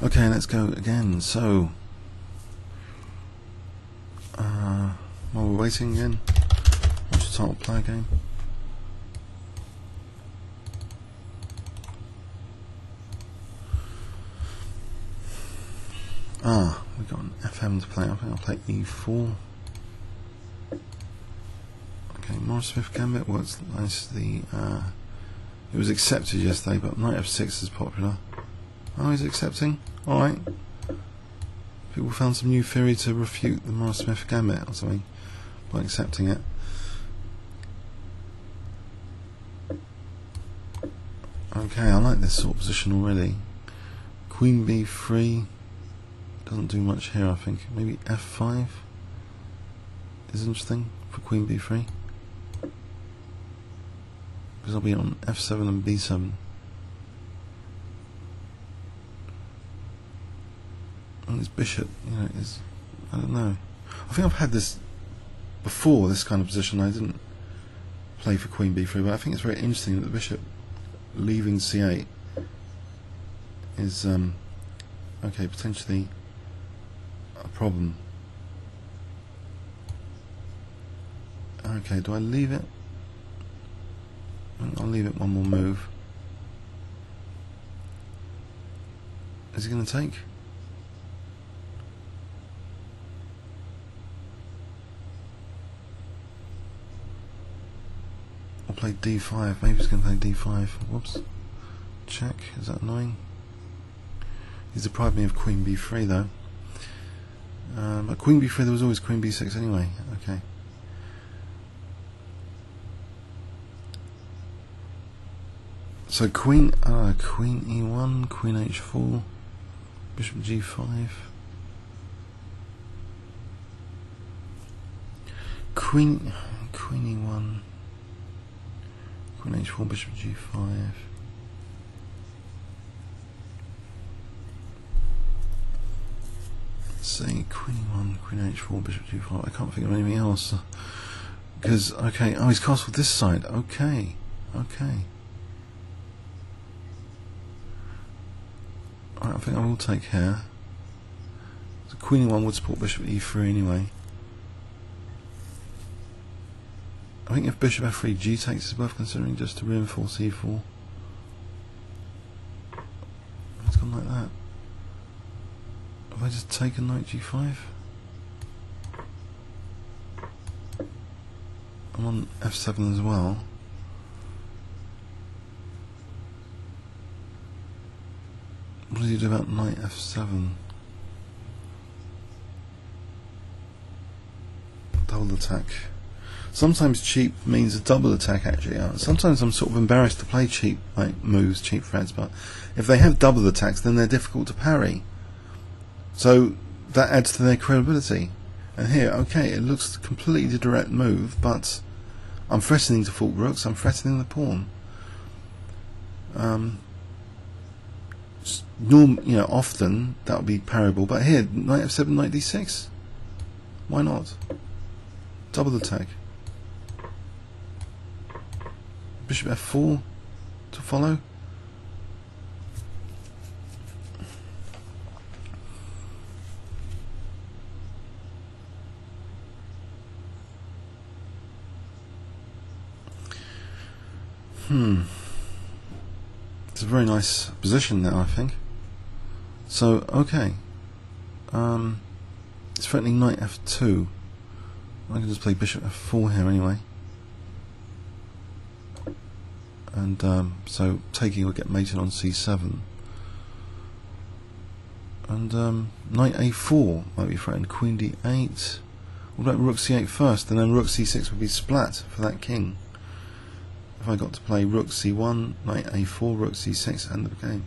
Okay, let's go again. So, while we're waiting again, watch the title play again. We've got an FM to play. I think I'll play E4. Okay, Morris-Smith gambit works nicely. It was accepted yesterday, but knight F6 is popular. Oh, he's accepting? Alright. People found some new theory to refute the Morris-Smith gambit or something by accepting it. Okay, I like this sort of position already. Queen B3 doesn't do much here, I think. Maybe F5 is interesting for Queen B3. Because I'll be on F7 and B7. And this bishop, you know, is, I don't know. I think I've had this before, this kind of position. I didn't play for Queen B3, but I think it's very interesting that the bishop leaving C8 is, okay, potentially a problem. Okay, do I leave it? I'll leave it one more move. Is he going to take? I'll play D5. Maybe he's going to play D5. Whoops. Check. Is that annoying? He's deprived me of Queen B3 though. But Queen B3, there was always Queen B6 anyway. Okay. So Queen E1, Queen H4, Bishop G5, Queen E1, Queen H4, Bishop G5. Let's see, Queen E1, Queen H4, Bishop G5. I can't think of anything else because okay. Oh, he's castled this side. Okay, okay. I think I will take here. So Queen E1 would support Bishop E3 anyway. I think if Bishop F3 G takes is worth considering just to reinforce E4. It's gone like that. Have I just taken knight G5? I'm on F7 as well. What does he do about knight F7? Double attack. Sometimes cheap means a double attack actually. Sometimes I'm sort of embarrassed to play cheap like moves, cheap threats, but if they have double attacks then they're difficult to parry. So that adds to their credibility. And here, okay, it looks a completely direct move, but I'm threatening to fault rooks, I'm threatening the pawn. Often that would be parryable, but here, knight F7, knight D6. Why not? Double attack. Bishop F4 to follow. It's a very nice position now, I think. So, okay. It's threatening knight F2. I can just play Bishop F4 here anyway. And so taking will get mated on C7. And knight A4 might be threatened. Queen D8. What about Rook C8 first? And then Rook C6 would be splat for that king. If I got to play Rook C1, Knight A4, Rook C6, end of the game.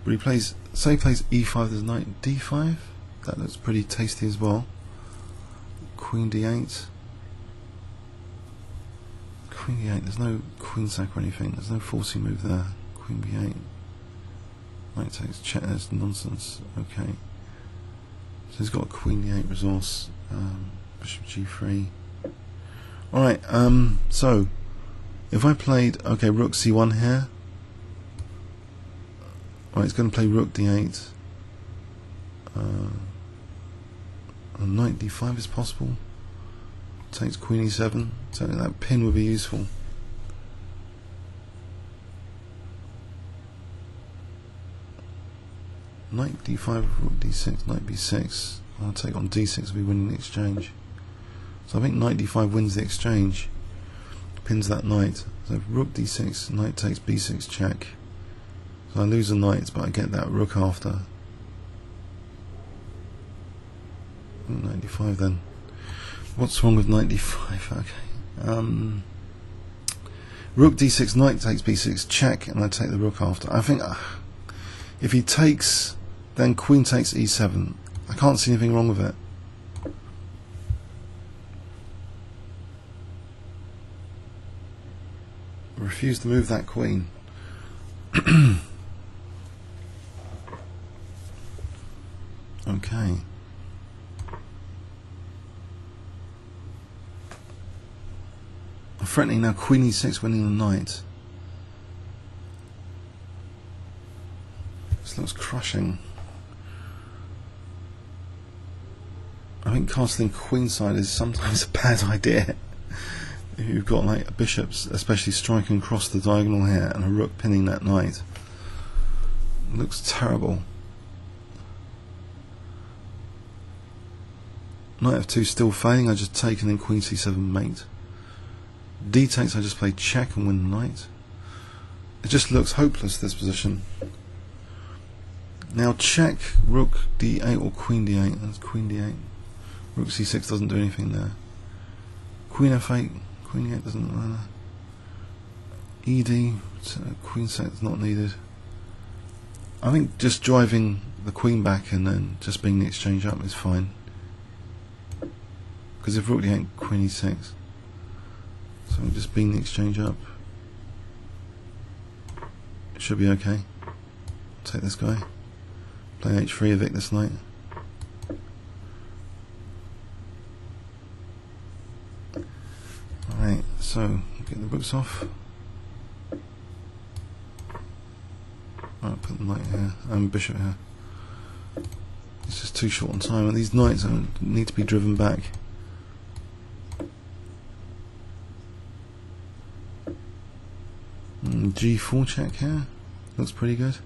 But he plays, say he plays E5, there's Knight D5. That looks pretty tasty as well. Queen D8. Queen D8, there's no queen sack or anything, there's no forcing move there. Queen B8. Knight takes check, that's nonsense. Okay. So he's got a Queen D8 resource. Bishop G3. Alright, so if I played, okay, Rook C1 here, Right, it's going to play rook d8. And knight d5 is possible. Takes queen e7, so that pin would be useful. Knight d5, rook d6, knight b6. I'll take on d6 will be winning the exchange. So I think knight d5 wins the exchange, pins that knight. So if rook d6, knight takes b6 check. So I lose a knight, but I get that rook after. Knight d5 then. What's wrong with knight d5? Okay. Rook d6, knight takes b6 check, and I take the rook after. I think if he takes, then queen takes e7. I can't see anything wrong with it. I refuse to move that queen. Okay. I'm threatening now queen e6 winning the knight. This looks crushing. I think castling queenside is sometimes a bad idea. If you've got like bishops, especially striking across the diagonal here, and a rook pinning that knight. It looks terrible. Knight f2 still failing, I just take and then queen c7 mate. D takes, I just play check and win the knight. It just looks hopeless, this position. Now check rook d8 or queen d8. That's queen d8. Rook c6 doesn't do anything there. Queen f8, queen e8 doesn't matter. Ed, queen c8 is not needed. I think just driving the queen back and then just being the exchange up is fine. Because if rook d8, queen e6. So just being the exchange up. It should be okay. Take this guy. Play h3, evict this knight. Alright, so get the rooks off. Alright, put the knight here, and bishop here. It's just too short on time, and these knights need to be driven back. G4 check here, looks pretty good.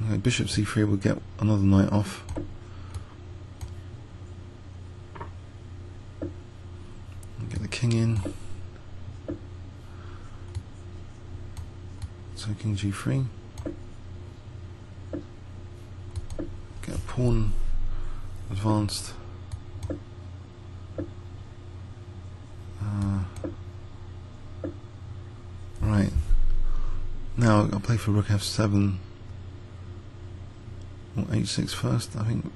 Okay, bishop c3 will get another knight off. Get the king in. So king g3. Get a pawn advanced. Right. Now I'll play for rook f7 or h6 first, I think.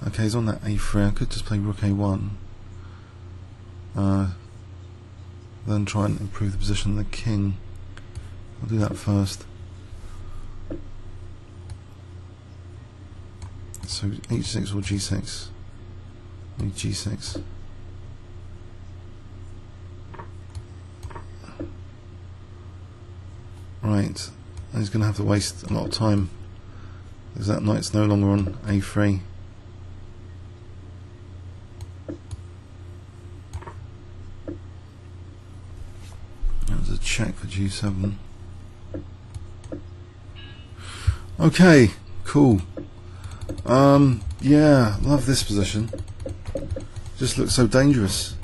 Okay, he's on that a3. I could just play rook a1. Then try and improve the position of the king. I'll do that first. So h6 or g6. G6. Right, and he's going to have to waste a lot of time because that knight's no longer on a3. That was a check for g7. Okay, cool. Yeah, love this position. Just looks so dangerous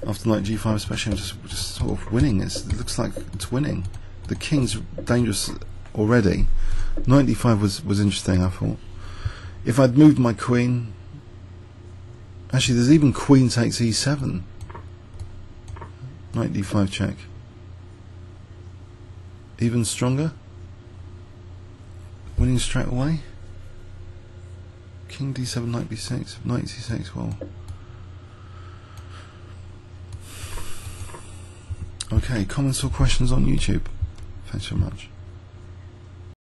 after knight g5, especially. I'm just sort of winning. It looks like it's winning. The king's dangerous already. Knight d5 was interesting, I thought. If I'd moved my queen, actually there's even queen takes e7. Knight d5 check. Even stronger. Winning straight away. King d7, knight b6, knight c6. Well, okay. Comments or questions on YouTube? Thanks so much.